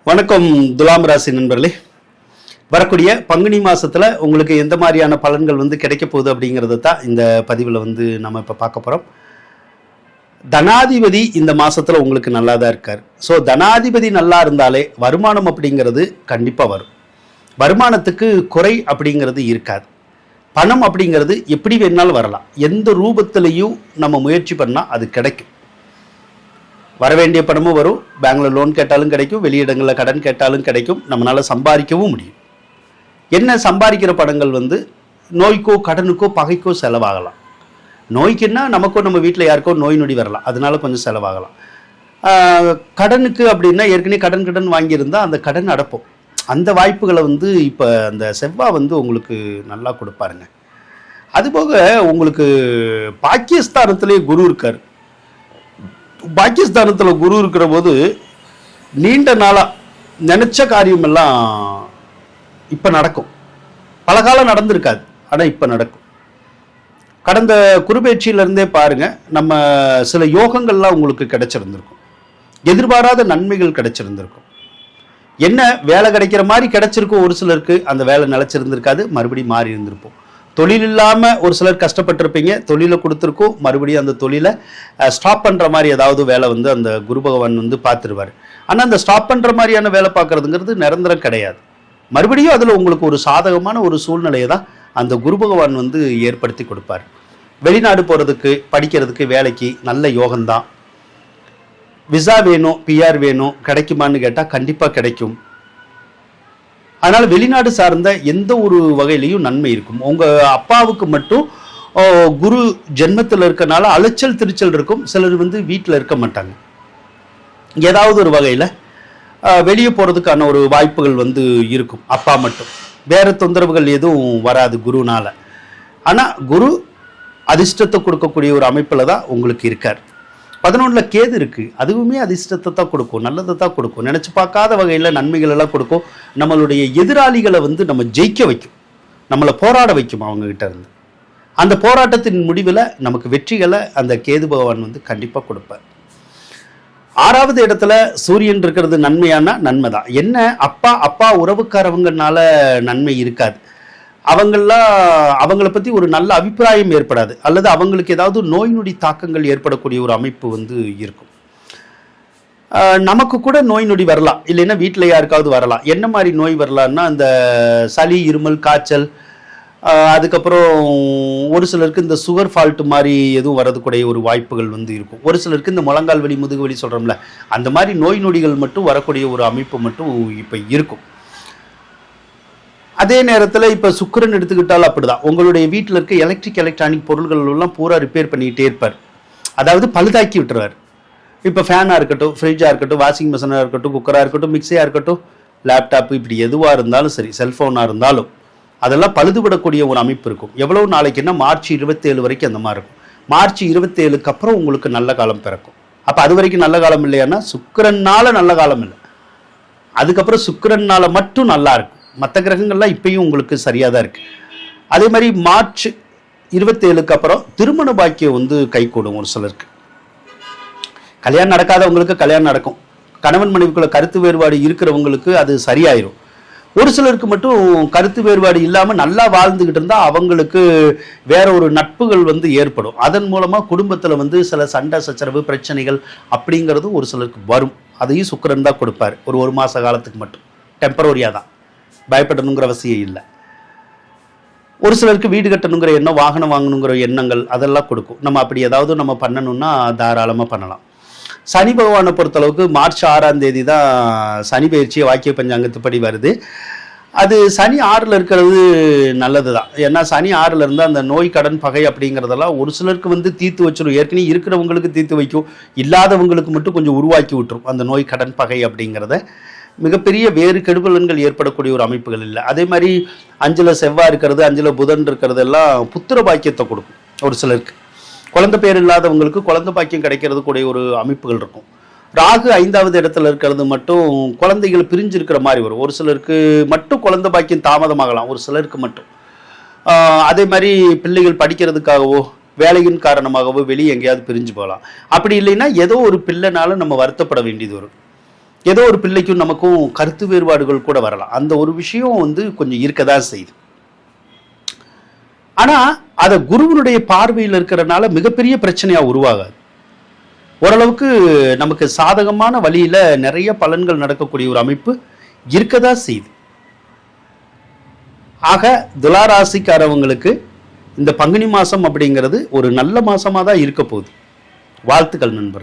வணக்கம் துலாம் ராசி நண்பர்களே. வரக்கூடிய பங்குனி மாசத்துல உங்களுக்கு எந்த மாதிரியான பலன்கள் கிடைக்க போகுது அப்படிங்கிறத தான் இந்த பதிவில் நம்ம இப்போ பார்க்க போகிறோம். தனாதிபதி இந்த மாசத்துல உங்களுக்கு நல்லா தான் இருக்கார். ஸோ தனாதிபதி நல்லா இருந்தாலே வருமானம் அப்படிங்கிறது கண்டிப்பாக வரும். வருமானத்துக்கு குறை அப்படிங்கிறது இருக்காது. பணம் அப்படிங்கிறது எப்படி வேணாலும் வரலாம். எந்த ரூபத்திலையும் நம்ம முயற்சி பண்ணால் அது கிடைக்கும். வரவேண்டிய பணமும் வரும். பேங்க்ல லோன் கேட்டாலும் கிடைக்கும், வெளியிடங்களில் கடன் கேட்டாலும் கிடைக்கும். நம்மளால சம்பாதிக்கவும் முடியும். என்ன சம்பாதிக்கிற பணங்கள் நோய்க்கோ கடனுக்கோ பகைக்கோ செலவாகலாம். நோய்க்குன்னா நமக்கோ நம்ம வீட்டில் யாருக்கோ நோய் நொடி வரலாம், அதனால கொஞ்சம் செலவாகலாம். கடனுக்கு அப்படின்னா ஏற்கனவே கடன் வாங்கியிருந்தால் அந்த கடன் அடைப்போம். அந்த வாய்ப்புகளை இப்போ அந்த செவ்வாய் உங்களுக்கு நல்லா கொடுப்பாருங்க. அதுபோக உங்களுக்கு பாக்கியஸ்தானத்திலே குரு இருக்கார். பாகிஸ்தானத்தில் குரு இருக்கிற போது நீண்ட நாளாக நினைச்ச காரியம் எல்லாம் இப்போ நடக்கும். பல காலம் நடந்திருக்காது, ஆனால் இப்போ நடக்கும். கடந்த குருபெயர்ச்சியிலிருந்தே பாருங்க, நம்ம சில யோகங்கள்லாம் உங்களுக்கு கிடைச்சிருந்திருக்கும். எதிர்பாராத நன்மைகள் கிடைச்சிருந்திருக்கும். என்ன வேலை கிடைக்கிற மாதிரி கிடைச்சிருக்கும், ஒரு சிலருக்கு அந்த வேலை நிலைச்சிருந்திருக்காது, மறுபடியும் மாறி இருந்திருப்போம். தொழில் இல்லாமல் ஒரு சிலர் கஷ்டப்பட்டிருப்பீங்க, தொழிலை கொடுத்துருக்கோம், மறுபடியும் அந்த தொழிலை ஸ்டாப் பண்ணுற மாதிரி ஏதாவது வேலை அந்த குரு பகவான் பார்த்துருவார். ஆனால் அந்த ஸ்டாப் பண்ணுற மாதிரியான வேலை பார்க்குறதுங்கிறது நிரந்தரம் கிடையாது. மறுபடியும் அதில் உங்களுக்கு ஒரு சாதகமான ஒரு சூழ்நிலையை தான் அந்த குரு பகவான் ஏற்படுத்தி கொடுப்பார். வெளிநாடு போகிறதுக்கு, படிக்கிறதுக்கு, வேலைக்கு நல்ல யோகம்தான். விசா வேணும், பிஆர் வேணும், கிடைக்குமான்னு கேட்டால் கண்டிப்பாக கிடைக்கும். அதனால் வெளிநாடு சார்ந்த எந்த ஒரு வகையிலையும் நன்மை இருக்கும். உங்கள் அப்பாவுக்கு மட்டும் குரு ஜென்மத்தில் இருக்கனால அலைச்சல் திருச்சல் இருக்கும். சிலர் வீட்டில் இருக்க மாட்டாங்க. ஏதாவது ஒரு வகையில் வெளியே போகிறதுக்கான ஒரு வாய்ப்புகள் இருக்கும். அப்பா மட்டும், வேறு தொந்தரவுகள் எதுவும் வராது குருனால. ஆனால் குரு அதிர்ஷ்டத்தை கொடுக்கக்கூடிய ஒரு அமைப்பில் தான் உங்களுக்கு இருக்கார். 11 கேது இருக்கு, அதுவுமே அதிர்ஷ்டத்தை தான் கொடுக்கும், நல்லதை தான் கொடுக்கும். நினைச்சு பார்க்காத வகையில் நன்மைகள் எல்லாம் கொடுக்கும். நம்மளுடைய எதிராளிகளை நம்ம ஜெயிக்க வைக்கும், நம்மளை போராட வைக்கும் அவங்க கிட்ட இருந்து. அந்த போராட்டத்தின் முடிவில் நமக்கு வெற்றிகளை அந்த கேது பகவான் கண்டிப்பாக கொடுப்பார். 6வது இடத்துல சூரியன் இருக்கிறது நன்மையானா நன்மை தான். என்ன அப்பா உறவுக்காரவங்கனால நன்மை இருக்காது. அவங்கள பற்றி ஒரு நல்ல அபிப்பிராயம் ஏற்படாது, அல்லது அவங்களுக்கு ஏதாவது நோய் நொடி தாக்கங்கள் ஏற்படக்கூடிய ஒரு அமைப்பு இருக்கும். நமக்கு கூட நோய் நொடி வரலாம், இல்லைன்னா வீட்டில் யாருக்காவது வரலாம். என்ன மாதிரி நோய் வரலான்னா அந்த சளி, இருமல், காய்ச்சல், அதுக்கப்புறம் ஒரு சிலருக்கு இந்த சுகர் ஃபால்ட் மாதிரி எதுவும் வரதுக்கூடிய ஒரு வாய்ப்புகள் இருக்கும். ஒரு சிலருக்கு இந்த முழங்கால் வலி, முதுகு வலி சொல்கிறோம்ல, அந்த மாதிரி நோய் நொடிகள் மட்டும் வரக்கூடிய ஒரு அமைப்பு மட்டும் இப்போ இருக்கும். அதே நேரத்தில் இப்போ சுக்கிரன் எடுத்துக்கிட்டாலும் அப்படிதான். உங்களுடைய வீட்டில் இருக்க எலக்ட்ரானிக் பொருள்கள் எல்லாம் பூரா ரிப்பேர் பண்ணிக்கிட்டே இருப்பார். அதாவது பழுதாக்கி விட்டுருவார். இப்போ ஃபேனாக இருக்கட்டும், ஃப்ரிட்ஜாக இருக்கட்டும், வாஷிங் மிஷினாக இருக்கட்டும், குக்கராக இருக்கட்டும், மிக்சியாக இருக்கட்டும், லேப்டாப்பு, இப்படி எதுவாக இருந்தாலும் சரி, செல்ஃபோனாக இருந்தாலும் அதெல்லாம் பழுதுபடக்கூடிய ஒரு அமைப்பு இருக்கும். எவ்வளோ நாளைக்குன்னா மார்ச் 27 வரைக்கும் அந்த மாதிரி இருக்கும். மார்ச் 27க்கு அப்புறம் உங்களுக்கு நல்ல காலம் பிறக்கும். அப்போ அது வரைக்கும் நல்ல காலம் இல்லையானா சுக்கிரனால நல்ல காலம் இல்லை, அதுக்கப்புறம் சுக்கிரனால மட்டும் நல்லா இருக்கும். மற்ற கிரகங்கள்லாம் இப்பயும் உங்களுக்கு சரியாக தான் இருக்குது. அதே மாதிரி மார்ச் 27க்கு அப்புறம் திருமண பாக்கியம் கைகூடும். ஒரு சிலருக்கு கல்யாணம் நடக்காதவங்களுக்கு கல்யாணம் நடக்கும். கணவன் மனைவிக்குள்ள கருத்து வேறுபாடு இருக்கிறவங்களுக்கு அது சரியாயிரும். ஒரு சிலருக்கு மட்டும் கருத்து வேறுபாடு இல்லாமல் நல்லா வாழ்ந்துக்கிட்டு இருந்தால் அவங்களுக்கு வேற ஒரு நட்புகள் ஏற்படும். அதன் மூலமாக குடும்பத்தில் சில சண்டை சச்சரவு பிரச்சனைகள் அப்படிங்கிறது ஒரு சிலருக்கு வரும். அதையும் சுக்கிரன் தான் கொடுப்பார். ஒரு மாத காலத்துக்கு மட்டும் டெம்பரரியாக தான், பயப்படணுங்கிற அவசியம் இல்லை. ஒரு சிலருக்கு வீடு கட்டணுங்கிற எண்ணம், வாகனம் வாங்கணுங்கிற எண்ணங்கள் அதெல்லாம் கொடுக்கும். நம்ம அப்படி ஏதாவது நம்ம பண்ணணும்னா தாராளமாக பண்ணலாம். சனி பகவானை பொறுத்தளவுக்கு மார்ச் 6ஆம் தேதி தான் சனி பயிற்சியை வாக்கிய பஞ்சாங்கத்துப்படி வருது. அது சனி 6ல் இருக்கிறது நல்லது தான். ஏன்னா சனி 6ல் இருந்தால் அந்த நோய் கடன் பகை அப்படிங்கிறதெல்லாம் ஒரு சிலருக்கு தீர்த்து வச்சிடும். ஏற்கனவே இருக்கிறவங்களுக்கு தீர்த்து வைக்கும், இல்லாதவங்களுக்கு மட்டும் கொஞ்சம் உருவாக்கி விட்டுரும் அந்த நோய் கடன் பகை அப்படிங்கிறத. மிகப்பெரிய வேறு கெடுபலன்கள் ஏற்படக்கூடிய ஒரு அமைப்புகள் இல்லை. அதே மாதிரி 5ல் செவ்வாய் இருக்கிறது, 5ல் புதன் இருக்கிறது எல்லாம் புத்திர பாக்கியத்தை கொடுக்கும். ஒரு சிலருக்கு குழந்தை பேர் இல்லாதவங்களுக்கு குழந்தை பாக்கியம் கிடைக்கிறது கூடிய ஒரு அமைப்புகள் இருக்கும். ராகு 5வது இடத்துல இருக்கிறது மட்டும் குழந்தைகள் பிரிஞ்சு இருக்கிற மாதிரி வரும். ஒரு சிலருக்கு மட்டும் குழந்தை பாக்கியம் தாமதமாகலாம், ஒரு சிலருக்கு மட்டும். அதே மாதிரி பிள்ளைகள் படிக்கிறதுக்காகவோ வேலையின் காரணமாகவோ வெளியே எங்கேயாவது பிரிஞ்சு போகலாம். அப்படி இல்லைன்னா ஏதோ ஒரு பிள்ளைனால நம்ம வருத்தப்பட வேண்டியது வரும். ஏதோ ஒரு பிள்ளைக்கும் நமக்கும் கருத்து வேறுபாடுகள் கூட வரலாம். அந்த ஒரு விஷயம் வந்து கொஞ்சம் இருக்கதான் செய்யுது. ஆனா அத குருவனுடைய பார்வையில் இருக்கிறனால மிகப்பெரிய பிரச்சனையா உருவாகாது. ஓரளவுக்கு நமக்கு சாதகமான வழியில நிறைய பலன்கள் நடக்கக்கூடிய ஒரு அமைப்பு இருக்கதா செய்யுது. ஆக துளாராசிக்காரவங்களுக்கு இந்த பங்குனி மாசம் அப்படிங்கிறது ஒரு நல்ல மாசமா தான் இருக்க போகுது. வாழ்த்துக்கள் நண்பர்.